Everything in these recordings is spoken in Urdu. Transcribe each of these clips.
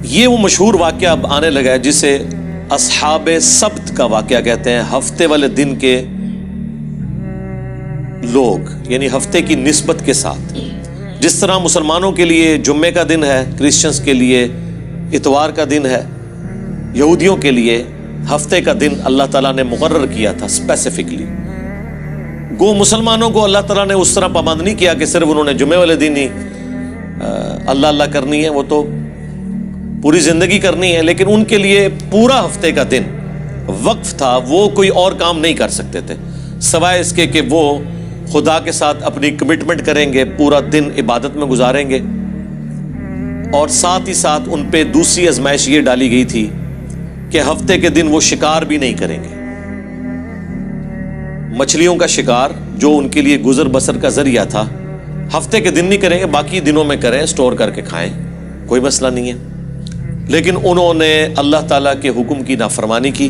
یہ وہ مشہور واقعہ اب آنے لگا ہے جسے اصحاب سبت کا واقعہ کہتے ہیں، ہفتے والے دن کے لوگ، یعنی ہفتے کی نسبت کے ساتھ. جس طرح مسلمانوں کے لیے جمعے کا دن ہے، کرسچنز کے لیے اتوار کا دن ہے، یہودیوں کے لیے ہفتے کا دن اللہ تعالیٰ نے مقرر کیا تھا اسپیسیفکلی. گو مسلمانوں کو اللہ تعالیٰ نے اس طرح پابند نہیں کیا کہ صرف انہوں نے جمعے والے دن ہی اللہ اللہ کرنی ہے، وہ تو پوری زندگی کرنی ہے. لیکن ان کے لیے پورا ہفتے کا دن وقف تھا، وہ کوئی اور کام نہیں کر سکتے تھے سوائے اس کے کہ وہ خدا کے ساتھ اپنی کمٹمنٹ کریں گے، پورا دن عبادت میں گزاریں گے. اور ساتھ ہی ساتھ ان پہ دوسری آزمائش یہ ڈالی گئی تھی کہ ہفتے کے دن وہ شکار بھی نہیں کریں گے. مچھلیوں کا شکار جو ان کے لیے گزر بسر کا ذریعہ تھا، ہفتے کے دن نہیں کریں گے، باقی دنوں میں کریں، سٹور کر کے کھائیں، کوئی مسئلہ نہیں ہے. لیکن انہوں نے اللہ تعالیٰ کے حکم کی نافرمانی کی.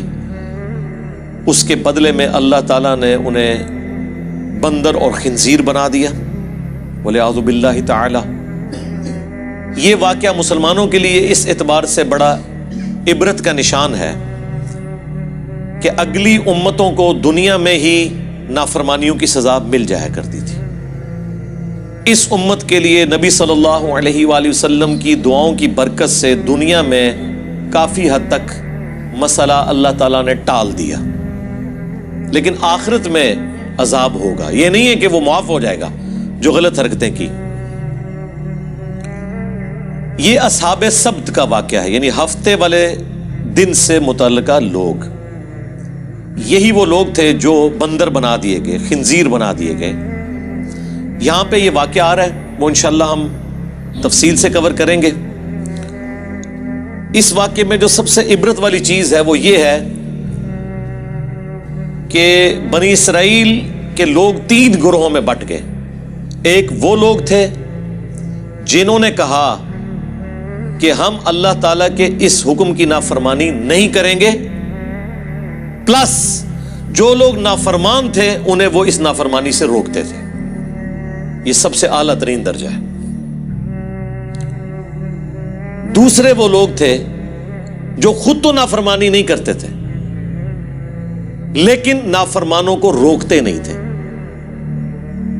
اس کے بدلے میں اللہ تعالیٰ نے انہیں بندر اور خنزیر بنا دیا، وَلِعَوْذُ بِاللَّهِ تَعَالَى. یہ واقعہ مسلمانوں کے لیے اس اعتبار سے بڑا عبرت کا نشان ہے کہ اگلی امتوں کو دنیا میں ہی نافرمانیوں کی سزا مل جایا کرتی تھی. اس امت کے لیے نبی صلی اللہ علیہ وآلہ وسلم کی دعاؤں کی برکت سے دنیا میں کافی حد تک مسئلہ اللہ تعالیٰ نے ٹال دیا. لیکن آخرت میں عذاب ہوگا. یہ نہیں ہے کہ وہ معاف ہو جائے گا جو غلط حرکتیں کی. یہ اصحاب سبت کا واقعہ ہے، یعنی ہفتے والے دن سے متعلقہ لوگ. یہی وہ لوگ تھے جو بندر بنا دیے گئے، خنزیر بنا دیے گئے. یہاں پہ یہ واقعہ آ رہا ہے، وہ انشاءاللہ ہم تفصیل سے کور کریں گے. اس واقعے میں جو سب سے عبرت والی چیز ہے وہ یہ ہے کہ بنی اسرائیل کے لوگ 3 گروہوں میں بٹ گئے. ایک وہ لوگ تھے جنہوں نے کہا کہ ہم اللہ تعالیٰ کے اس حکم کی نافرمانی نہیں کریں گے، پلس جو لوگ نافرمان تھے انہیں وہ اس نافرمانی سے روکتے تھے. یہ سب سے اعلیٰ ترین درجہ ہے. دوسرے وہ لوگ تھے جو خود تو نافرمانی نہیں کرتے تھے لیکن نافرمانوں کو روکتے نہیں تھے.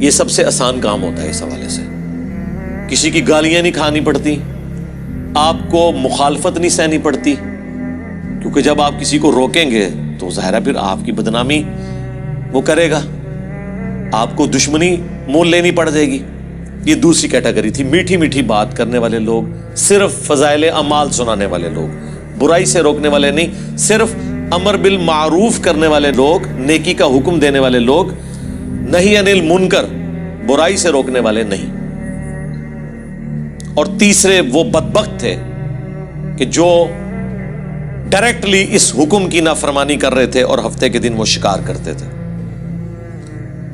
یہ سب سے آسان کام ہوتا ہے اس حوالے سے. کسی کی گالیاں نہیں کھانی پڑتی، آپ کو مخالفت نہیں سہنی پڑتی، کیونکہ جب آپ کسی کو روکیں گے تو ظاہر ہے پھر آپ کی بدنامی وہ کرے گا، آپ کو دشمنی مول لینی پڑ جائے گی. یہ دوسری کیٹیگری تھی، میٹھی میٹھی بات کرنے والے لوگ، صرف فضائل اعمال سنانے والے لوگ، برائی سے روکنے والے نہیں، صرف امر بالمعروف کرنے والے لوگ، نیکی کا حکم دینے والے لوگ، نہی عن المنکر، برائی سے روکنے والے نہیں. اور تیسرے وہ بدبخت تھے کہ جو ڈائریکٹلی اس حکم کی نافرمانی کر رہے تھے اور ہفتے کے دن وہ شکار کرتے تھے.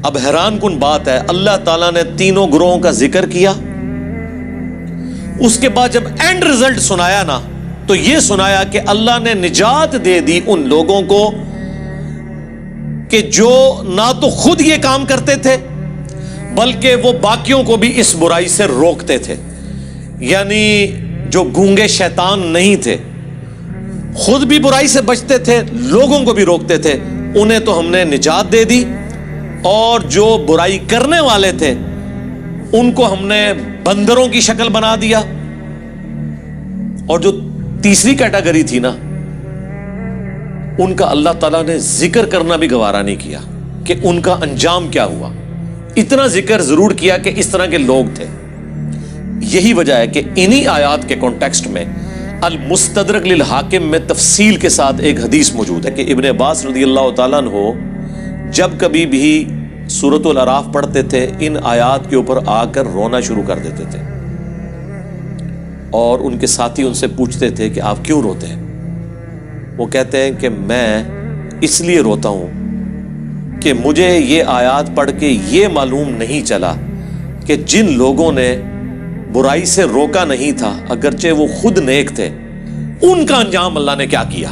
اب حیران کن بات ہے، اللہ تعالیٰ نے تینوں گروہوں کا ذکر کیا، اس کے بعد جب اینڈ رزلٹ سنایا نا تو یہ سنایا کہ اللہ نے نجات دے دی ان لوگوں کو کہ جو نہ تو خود یہ کام کرتے تھے بلکہ وہ باقیوں کو بھی اس برائی سے روکتے تھے. یعنی جو گونگے شیطان نہیں تھے، خود بھی برائی سے بچتے تھے، لوگوں کو بھی روکتے تھے، انہیں تو ہم نے نجات دے دی. اور جو برائی کرنے والے تھے ان کو ہم نے بندروں کی شکل بنا دیا. اور جو تیسری کیٹیگری تھی نا، ان کا اللہ تعالیٰ نے ذکر کرنا بھی گوارا نہیں کیا کہ ان کا انجام کیا ہوا. اتنا ذکر ضرور کیا کہ اس طرح کے لوگ تھے. یہی وجہ ہے کہ انہی آیات کے کانٹیکسٹ میں المستدرک للحاکم میں تفصیل کے ساتھ ایک حدیث موجود ہے کہ ابن عباس رضی اللہ تعالیٰ عنہ جب کبھی بھی سورۃ الاعراف پڑھتے تھے ان آیات کے اوپر آ کر رونا شروع کر دیتے تھے، اور ان کے ساتھی ان سے پوچھتے تھے کہ آپ کیوں روتے ہیں؟ وہ کہتے ہیں کہ میں اس لیے روتا ہوں کہ مجھے یہ آیات پڑھ کے یہ معلوم نہیں چلا کہ جن لوگوں نے برائی سے روکا نہیں تھا اگرچہ وہ خود نیک تھے، ان کا انجام اللہ نے کیا کیا.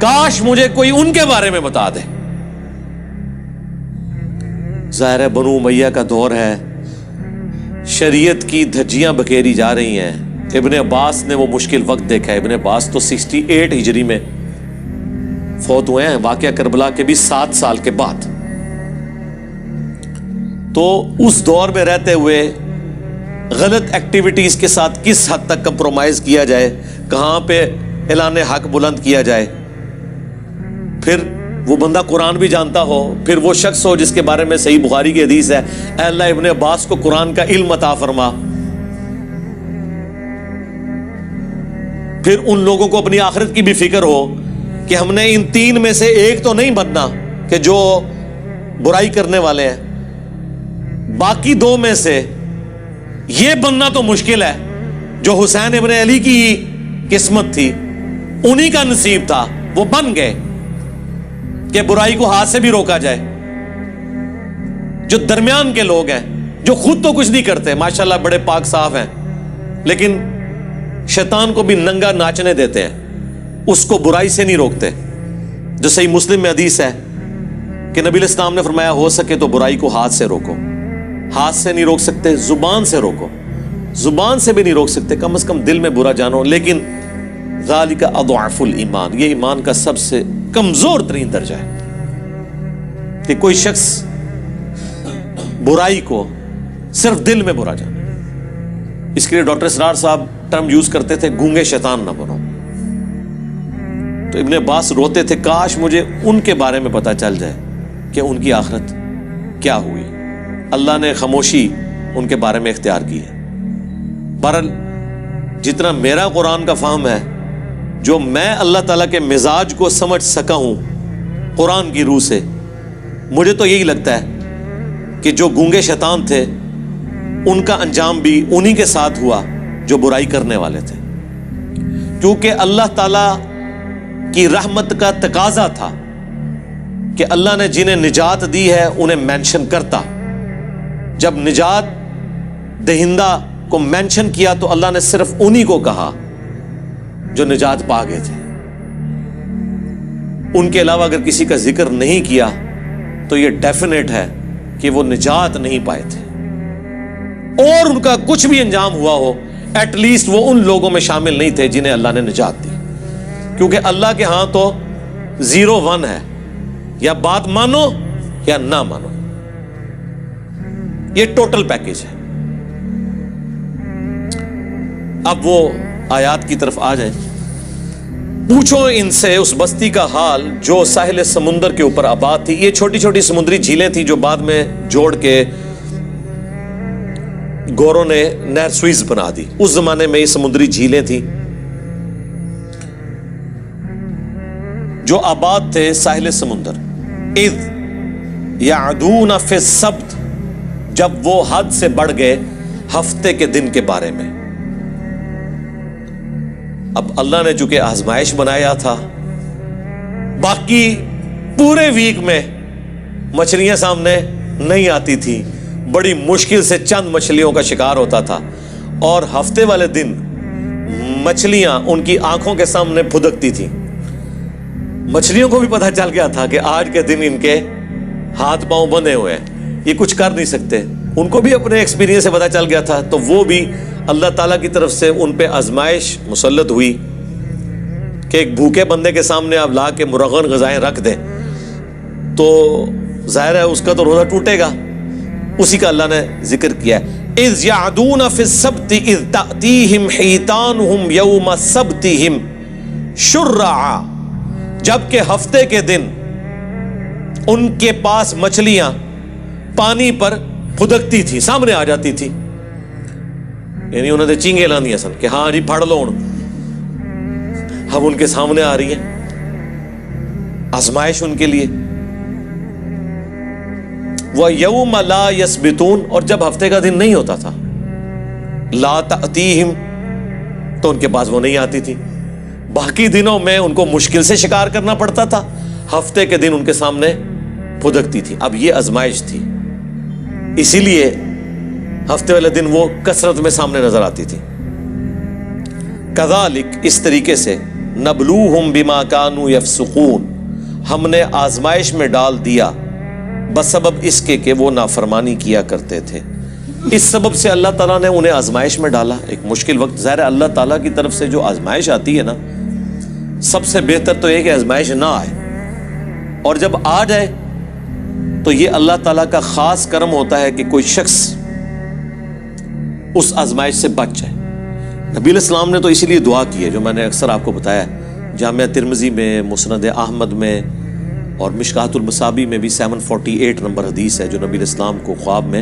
کاش مجھے کوئی ان کے بارے میں بتا دے. ظاہر ہے بنو امیہ کا دور ہے، شریعت کی دھجیاں بکھیری جا رہی ہیں. ابن عباس نے وہ مشکل وقت دیکھا ہے. ابن عباس تو 68 ہجری میں فوت ہوئے ہیں, واقعہ کربلا کے بھی 7 سال کے بعد. تو اس دور میں رہتے ہوئے غلط ایکٹیویٹیز کے ساتھ کس حد تک کمپرومائز کیا جائے, کہاں پہ اعلان حق بلند کیا جائے. پھر وہ بندہ قرآن بھی جانتا ہو, پھر وہ شخص ہو جس کے بارے میں صحیح بخاری کی حدیث ہے, اے اللہ ابن عباس کو قرآن کا علم عطا فرما. پھر ان لوگوں کو اپنی آخرت کی بھی فکر ہو کہ ہم نے ان 3 میں سے ایک تو نہیں بننا کہ جو برائی کرنے والے ہیں, باقی 2 میں سے یہ بننا تو مشکل ہے. جو حسین ابن علی کی قسمت تھی, انہی کا نصیب تھا, وہ بن گئے کہ برائی کو ہاتھ سے بھی روکا جائے. جو درمیان کے لوگ ہیں, جو خود تو کچھ نہیں کرتے, ماشاءاللہ بڑے پاک صاف ہیں, لیکن شیطان کو بھی ننگا ناچنے دیتے ہیں, اس کو برائی سے نہیں روکتے. جو صحیح مسلم میں حدیث ہے کہ نبی علیہ السلام نے فرمایا ہو سکے تو برائی کو ہاتھ سے روکو. ہاتھ سے نہیں روک سکتے, زبان سے روکو. زبان سے بھی نہیں روک سکتے, کم از کم دل میں برا جانو. لیکن ذالک اضعف الایمان, یہ ایمان کا سب سے کمزور ترین درجہ ہے کہ کوئی شخص برائی کو صرف دل میں برا جانے. اس کے لیے ڈاکٹر اسرار صاحب ٹرم یوز کرتے تھے, گونگے شیطان نہ بنو. تو ابن عباس روتے تھے, کاش مجھے ان کے بارے میں پتہ چل جائے کہ ان کی آخرت کیا ہوئی. اللہ نے خاموشی ان کے بارے میں اختیار کی ہے. بہرحال جتنا میرا قرآن کا فہم ہے, جو میں اللہ تعالیٰ کے مزاج کو سمجھ سکا ہوں قرآن کی روح سے, مجھے تو یہی لگتا ہے کہ جو گونگے شیطان تھے ان کا انجام بھی انہی کے ساتھ ہوا جو برائی کرنے والے تھے. کیونکہ اللہ تعالیٰ کی رحمت کا تقاضا تھا کہ اللہ نے جنہیں نجات دی ہے انہیں مینشن کرتا. جب نجات دہندہ کو مینشن کیا تو اللہ نے صرف انہی کو کہا جو نجات پا گئے تھے. ان کے علاوہ اگر کسی کا ذکر نہیں کیا تو یہ ڈیفینیٹ ہے کہ وہ نجات نہیں پائے تھے, اور ان کا کچھ بھی انجام ہوا ہو ایٹ لیسٹ وہ ان لوگوں میں شامل نہیں تھے جنہیں اللہ نے نجات دی. کیونکہ اللہ کے ہاں تو 0-1 ہے, یا بات مانو یا نہ مانو, یہ ٹوٹل پیکیج ہے. اب وہ آیات کی طرف آ جائیں. پوچھو ان سے اس بستی کا حال جو ساحل سمندر کے اوپر آباد تھی. یہ چھوٹی چھوٹی سمندری جھیلیں تھیں جو بعد میں جوڑ کے گوروں نے نہر سوئز بنا دی. اس زمانے میں یہ سمندری جھیلیں تھیں جو آباد تھے ساحل سمندر. اذ یعدون فی السبت, جب وہ حد سے بڑھ گئے ہفتے کے دن کے بارے میں. اب اللہ نے چونکہ آزمائش بنایا تھا, باقی پورے ویک میں مچھلیاں سامنے نہیں آتی تھی, بڑی مشکل سے چند مچھلیوں کا شکار ہوتا تھا, اور ہفتے والے دن مچھلیاں ان کی آنکھوں کے سامنے پھدکتی تھیں. مچھلیوں کو بھی پتہ چل گیا تھا کہ آج کے دن ان کے ہاتھ پاؤں بندھے ہوئے ہیں, یہ کچھ کر نہیں سکتے. ان کو بھی اپنے ایکسپیرینس سے پتہ چل گیا تھا, تو وہ بھی اللہ تعالیٰ کی طرف سے ان پہ آزمائش مسلط ہوئی کہ ایک بھوکے بندے کے سامنے آپ لا کے مرغن غذائیں رکھ دیں تو ظاہر ہے اس کا تو روزہ ٹوٹے گا. اسی کا اللہ نے ذکر کیا ہے. اذ یعدون فی السبت اذ تأتیہم حیتانہم یوم سبتہم شرعا, جبکہ ہفتے کے دن ان کے پاس مچھلیاں پانی پر پھدکتی تھی, سامنے آ جاتی تھی. یعنی انہوں نے چینگے لاندیاں سن کہ ہاں جی پھڑ لو, اب ان کے سامنے آ رہی ہیں آزمائش ان کے لیے. وَيَوْمَ لَا يَسْبِتُونَ, اور جب ہفتے کا دن نہیں ہوتا تھا, لا تأتیہم, تو ان کے پاس وہ نہیں آتی تھی. باقی دنوں میں ان کو مشکل سے شکار کرنا پڑتا تھا, ہفتے کے دن ان کے سامنے پھدکتی تھی. اب یہ آزمائش تھی, اسی لیے ہفتے والے دن وہ کثرت میں سامنے نظر آتی تھی. کذالک, اس طریقے سے, نبلوہم بما کانوا یفسقون, ہم نے آزمائش میں ڈال دیا بسبب اس کے کہ وہ نافرمانی کیا کرتے تھے. اس سبب سے اللہ تعالیٰ نے انہیں آزمائش میں ڈالا، ایک مشکل وقت۔ ظاہر ہے اللہ تعالیٰ کی طرف سے جو آزمائش آتی ہے نا، سب سے بہتر تو یہ کہ آزمائش نہ آئے، اور جب آ جائے تو یہ اللہ تعالیٰ کا خاص کرم ہوتا ہے کہ کوئی شخص اس آزمائش سے بچ جائے۔ نبی علیہ السلام نے تو اسی لیے دعا کی ہے، جو میں نے اکثر آپ کو بتایا ہے، جامعہ ترمذی میں، مسند احمد میں اور مشکاۃ المصابیح میں بھی 748 نمبر حدیث ہے، جو نبی علیہ السلام کو خواب میں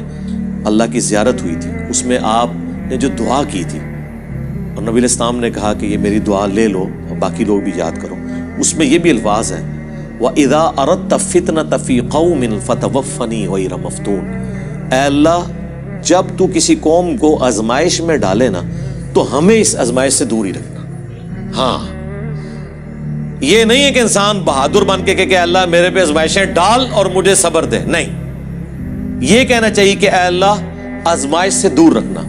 اللہ کی زیارت ہوئی تھی، اس میں آپ نے جو دعا کی تھی اور نبی علیہ السلام نے کہا کہ یہ میری دعا لے لو اور باقی لوگ بھی یاد کرو، اس میں یہ بھی الفاظ ہیں وَإِذَا أَرَدْتَ فِتْنَةَ فِي قَوْمٍ فَتَوَفَّنِي غَيْرَ مَفْتُونٍ، اے اللہ جب تو کسی قوم کو آزمائش میں ڈالے نا تو ہمیں اس آزمائش سے دور ہی رکھنا۔ ہاں، یہ نہیں ہے کہ انسان بہادر بن کے کہ اللہ میرے پہ آزمائشیں ڈال اور مجھے صبر دے، نہیں، یہ کہنا چاہیے کہ اے اللہ آزمائش سے دور رکھنا۔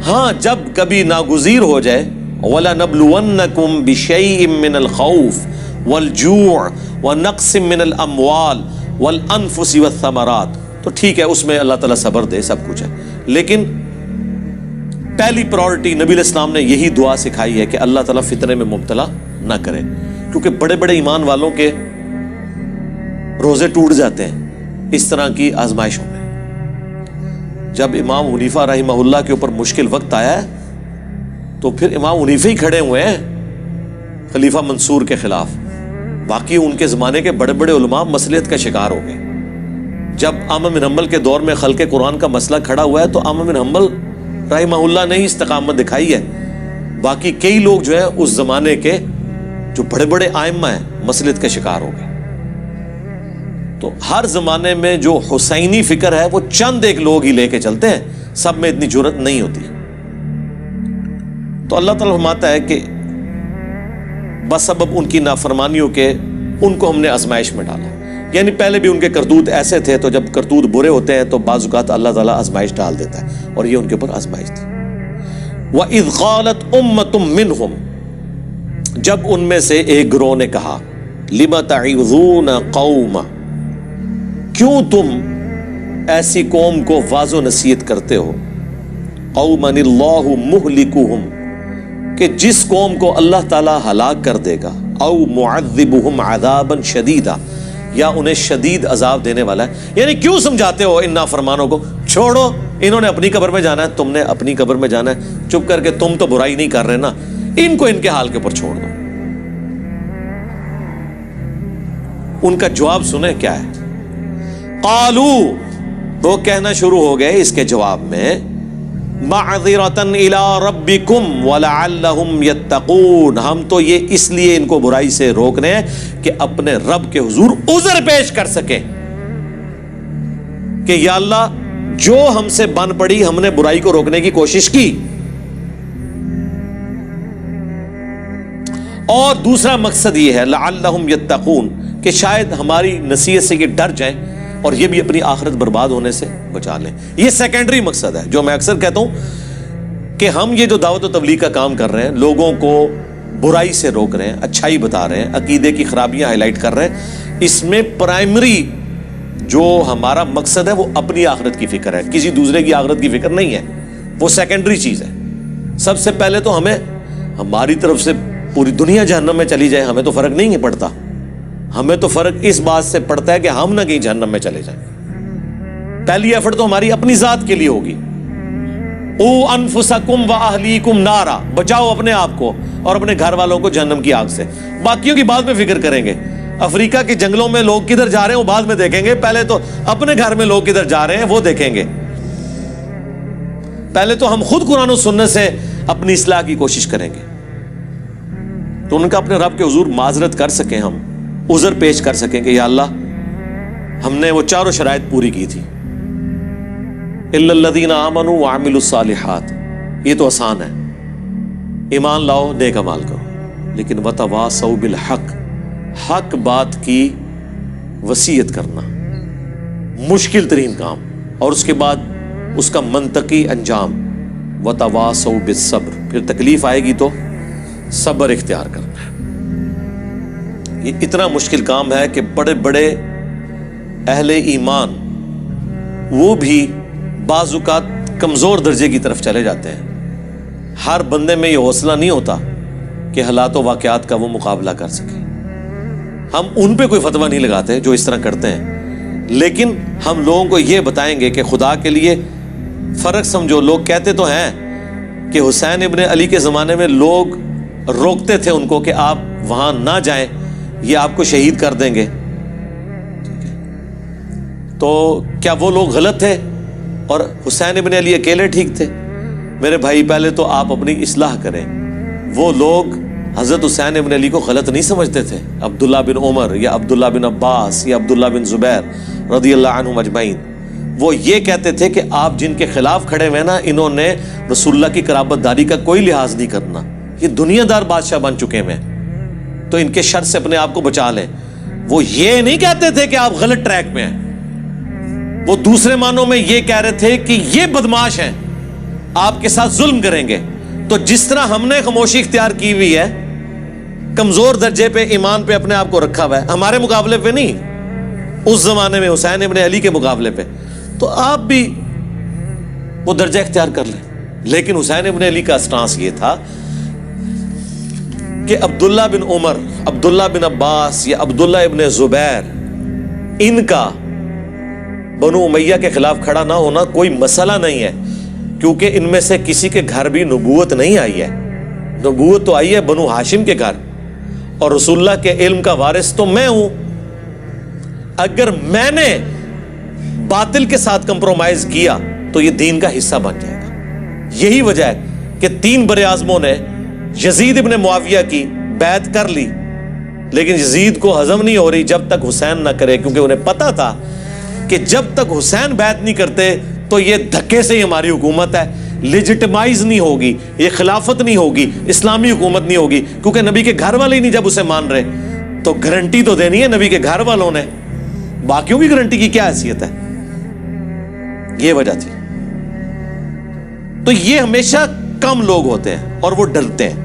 ہاں، جب کبھی ناگزیر ہو جائے وَلَنَبْلُوَنَّكُمْ بِشَيْءٍ مِّنَ الْخَوْفِ وَالْجُوعِ وَنَقْصٍ مِّنَ الْأَمْوَالِ وَالْأَنفُسِ وَالثَّمَرَاتِ، تو ٹھیک ہے، اس میں اللہ تعالیٰ صبر دے، سب کچھ ہے، لیکن پہلی پرائورٹی نبی علیہ السلام نے یہی دعا سکھائی ہے کہ اللہ تعالیٰ فتنے میں مبتلا نہ کرے، کیونکہ بڑے بڑے ایمان والوں کے روزے ٹوٹ جاتے ہیں اس طرح کی آزمائشوں میں۔ جب امام حنیفہ رحمہ اللہ کے اوپر مشکل وقت آیا ہے تو پھر امام حنیفہ ہی کھڑے ہوئے ہیں خلیفہ منصور کے خلاف، باقی ان کے زمانے کے بڑے بڑے علماء مصلحت کا شکار ہو گئے۔ جب احمد بن حنبل کے دور میں خلق قرآن کا مسئلہ کھڑا ہوا ہے تو احمد بن حنبل رحمہ اللہ نے ہی استقامت دکھائی ہے، باقی کئی لوگ جو ہے اس زمانے کے جو بڑے بڑے ائمہ ہیں مصلحت کے شکار ہو گئے۔ تو ہر زمانے میں جو حسینی فکر ہے وہ چند ایک لوگ ہی لے کے چلتے ہیں، سب میں اتنی جرأت نہیں ہوتی۔ تو اللہ تعالیٰ فرماتا ہے کہ بسبب ان کی نافرمانیوں کے ان کو ہم نے آزمائش میں ڈالا، یعنی پہلے بھی ان کے کرتوت ایسے تھے، تو جب کرتوت برے ہوتے ہیں تو بعض اوقات اللہ تعالیٰ آزمائش ڈال دیتا ہے، اور یہ ان کے اوپر آزمائش تھی۔ وَإِذْ قَالَتْ أُمَّةٌ مِّنْهُمْ، جب ان میں سے ایک گروہ نے کہا لِمَ تَعِظُونَ قَوْمًا، کیوں تم ایسی قوم کو واعظ و نصیحت کرتے ہو، قَوْمًا اللَّهُ مُهْلِكُهُمْ، کہ جس قوم کو اللہ تعالیٰ ہلاک کر دے گا، او معذبہم عذابا شدیدا، یا انہیں شدید عذاب دینے والا ہے۔ یعنی کیوں سمجھاتے ہو ان نافرمانوں کو، چھوڑو، انہوں نے اپنی قبر میں جانا ہے، تم نے اپنی قبر میں جانا ہے، چپ کر کے تم تو برائی نہیں کر رہے نا، ان کو ان کے حال کے اوپر چھوڑ دو۔ ان کا جواب سنیں کیا ہے، قالو، وہ کہنا شروع ہو گئے اس کے جواب میں، معذرتن الی ربکم ولعلہم یتقون، ہم تو یہ اس لیے ان کو برائی سے روک رہے ہیں کہ اپنے رب کے حضور عذر پیش کر سکیں کہ یا اللہ جو ہم سے بن پڑی، ہم نے برائی کو روکنے کی کوشش کی، اور دوسرا مقصد یہ ہے لعلہم یتقون، کہ شاید ہماری نصیحت سے یہ ڈر جائیں اور یہ بھی اپنی آخرت برباد ہونے سے بچا لیں۔ یہ سیکنڈری مقصد ہے، جو میں اکثر کہتا ہوں کہ ہم یہ جو دعوت و تبلیغ کا کام کر رہے ہیں، لوگوں کو برائی سے روک رہے ہیں، اچھائی بتا رہے ہیں، عقیدے کی خرابیاں ہائی لائٹ کر رہے ہیں، اس میں پرائمری جو ہمارا مقصد ہے وہ اپنی آخرت کی فکر ہے، کسی دوسرے کی آخرت کی فکر نہیں ہے، وہ سیکنڈری چیز ہے۔ سب سے پہلے تو ہمیں ہماری طرف سے پوری دنیا جہنم میں چلی جائے ہمیں تو فرق نہیں ہے پڑتا، ہمیں تو فرق اس بات سے پڑتا ہے کہ ہم نہ کہیں جہنم میں چلے جائیں۔ پہلی ایفرٹ تو ہماری اپنی ذات کے لیے ہوگی، او انفسکم و اہلیکم نارا، بچاؤ اپنے آپ کو اور اپنے گھر والوں کو جہنم کی آگ سے، باقیوں کی بعد میں فکر کریں گے۔ افریقہ کے جنگلوں میں لوگ کدھر جا رہے ہیں وہ بعد میں دیکھیں گے، پہلے تو اپنے گھر میں لوگ کدھر جا رہے ہیں وہ دیکھیں گے۔ پہلے تو ہم خود قرآن و سنت سے اپنی اصلاح کی کوشش کریں گے، تو ان کا اپنے رب کے حضور معذرت کر سکیں، ہم عذر پیش کر سکیں کہ یا اللہ ہم نے وہ چاروں شرائط پوری کی تھی، الا الذین آمنوا وعملوا الصالحات، یہ تو آسان ہے، ایمان لاؤ نیک اعمال کرو، لیکن وتواصوا بالحق، حق بات کی وصیت کرنا مشکل ترین کام، اور اس کے بعد اس کا منطقی انجام، وتواصوا بالصبر، پھر تکلیف آئے گی تو صبر اختیار کرنا ہے۔ یہ اتنا مشکل کام ہے کہ بڑے بڑے اہل ایمان وہ بھی بعض اوقات کمزور درجے کی طرف چلے جاتے ہیں. ہر بندے میں یہ حوصلہ نہیں ہوتا کہ حالات و واقعات کا وہ مقابلہ کر سکے. ہم ان پہ کوئی فتویٰ نہیں لگاتے جو اس طرح کرتے ہیں، لیکن ہم لوگوں کو یہ بتائیں گے کہ خدا کے لیے فرق سمجھو. لوگ کہتے تو ہیں کہ حسین ابن علی کے زمانے میں لوگ روکتے تھے ان کو کہ آپ وہاں نہ جائیں، یہ آپ کو شہید کر دیں گے. تو کیا وہ لوگ غلط تھے اور حسین ابن علی اکیلے ٹھیک تھے؟ میرے بھائی پہلے تو آپ اپنی اصلاح کریں. وہ لوگ حضرت حسین ابن علی کو غلط نہیں سمجھتے تھے. عبداللہ بن عمر یا عبداللہ بن عباس یا عبداللہ بن زبیر رضی اللہ عنہم اجمعین، وہ یہ کہتے تھے کہ آپ جن کے خلاف کھڑے ہوئے نا، انہوں نے رسول اللہ کی قرابت داری کا کوئی لحاظ نہیں کرنا، یہ دنیا دار بادشاہ بن چکے ہیں، تو ان کے شر سے اپنے آپ کو بچا لیں. وہ یہ نہیں کہتے تھے کہ آپ غلط ٹریک میں ہیں. وہ دوسرے معنوں میں یہ کہہ رہے تھے کہ یہ بدماش ہیں، آپ کے ساتھ ظلم کریں گے. تو جس طرح ہم نے خاموشی اختیار کی ہوئی ہے، کمزور درجے پہ ایمان پہ اپنے آپ کو رکھا ہوا ہے، ہمارے مقابلے پہ نہیں، اس زمانے میں حسین ابن علی کے مقابلے پہ، تو آپ بھی وہ درجہ اختیار کر لیں. لیکن حسین ابن علی کا سٹانس یہ تھا کہ عبداللہ بن عمر، عبداللہ بن عباس یا عبداللہ ابن زبیر، ان کا بنو امیہ کے خلاف کھڑا نہ ہونا کوئی مسئلہ نہیں ہے، کیونکہ ان میں سے کسی کے گھر بھی نبوت نہیں آئی ہے. نبوت تو آئی ہے بنو ہاشم کے گھر، اور رسول اللہ کے علم کا وارث تو میں ہوں. اگر میں نے باطل کے ساتھ کمپرومائز کیا تو یہ دین کا حصہ بن جائے گا. یہی وجہ ہے کہ 3 بر اعظموں نے یزید ابن معاویہ کی بیعت کر لی، لیکن یزید کو ہضم نہیں ہو رہی جب تک حسین نہ کرے، کیونکہ انہیں پتا تھا کہ جب تک حسین بیعت نہیں کرتے تو یہ دھکے سے ہی ہماری حکومت ہے، لیجٹمائز نہیں ہوگی، یہ خلافت نہیں ہوگی، اسلامی حکومت نہیں ہوگی، کیونکہ نبی کے گھر والے ہی نہیں جب اسے مان رہے. تو گارنٹی تو دینی ہے نبی کے گھر والوں نے، باقیوں کی گارنٹی کی کیا حیثیت ہے؟ یہ وجہ تھی. تو یہ ہمیشہ کم لوگ ہوتے ہیں اور وہ ڈرتے ہیں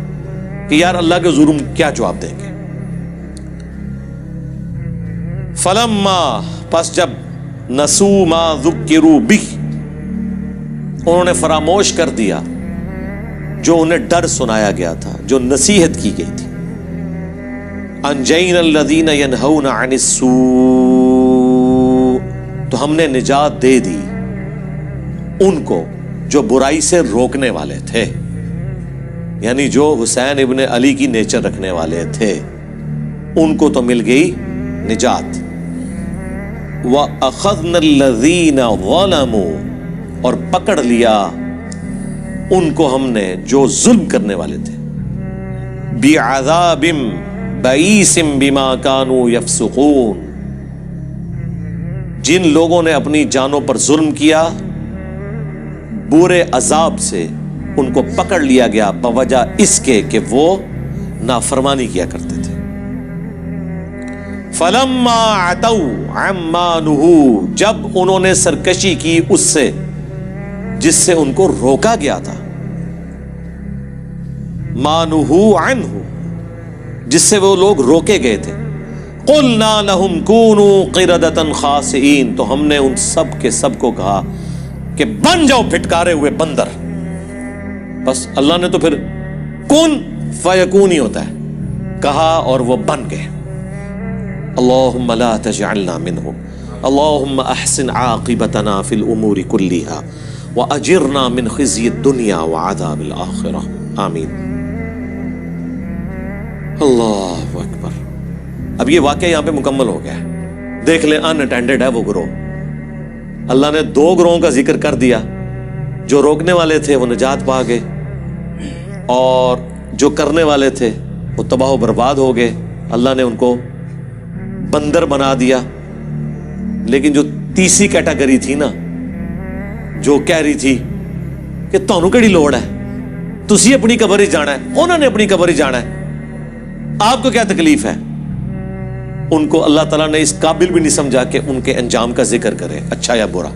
کہ یار اللہ کے ظلم کیا جواب دیں گے. فلما، پس جب نسو ما ذکروا بہ، انہوں نے فراموش کر دیا جو انہیں ڈر سنایا گیا تھا، جو نصیحت کی گئی تھی. انجینا الذین ینہون عن السوء، تو ہم نے نجات دے دی ان کو جو برائی سے روکنے والے تھے، یعنی جو حسین ابن علی کی نیچر رکھنے والے تھے، ان کو تو مل گئی نجات. وَأَخَذْنَا الَّذِينَ ظَلَمُوا، اور پکڑ لیا ان کو ہم نے جو ظلم کرنے والے تھے، بِعَذَابٍ بَئِيسٍ بِمَا كَانُوا يَفْسُقُونَ، جن لوگوں نے اپنی جانوں پر ظلم کیا، برے عذاب سے ان کو پکڑ لیا گیا بوجہ اس کے کہ وہ نافرمانی کیا کرتے تھے. فَلَمَّا عَتَوْا عَمَّا نُهُوا، جب انہوں نے سرکشی کی اس سے جس سے ان کو روکا گیا تھا، مَا نُهُوا عَنْهُ، جس سے وہ لوگ روکے گئے تھے، قُلْنَا لَهُمْ كُونُوا قِرَدَةً خَاسِئِينَ، تو ہم نے ان سب کے سب کو کہا کہ بن جاؤ پھٹکارے ہوئے بندر. بس اللہ نے تو پھر کن فیکون ہی ہوتا ہے، کہا اور وہ بن گئے. اللہم لا تجعلنا منہم، اللہم احسن عاقبتنا فی الامور کلیہا واجرنا من خزی الدنیا وعذاب الاخرہ، آمین. اللہ اکبر. اب یہ واقعہ یہاں پہ مکمل ہو گیا ہے. دیکھ لیں ان اٹینڈڈ ہے وہ گروہ. اللہ نے 2 گروہوں کا ذکر کر دیا. جو روکنے والے تھے وہ نجات پا گئے، اور جو کرنے والے تھے وہ تباہ و برباد ہو گئے. اللہ نے ان کو بندر بنا دیا. لیکن جو تیسری کیٹیگری تھی نا، جو کہہ رہی تھی کہ تانوں کیڑی لوڑ ہے، تسی اپنی قبر ہی جانا ہے، انہوں نے اپنی قبر ہی جانا ہے، آپ کو کیا تکلیف ہے، ان کو اللہ تعالیٰ نے اس قابل بھی نہیں سمجھا کہ ان کے انجام کا ذکر کرے، اچھا یا برا.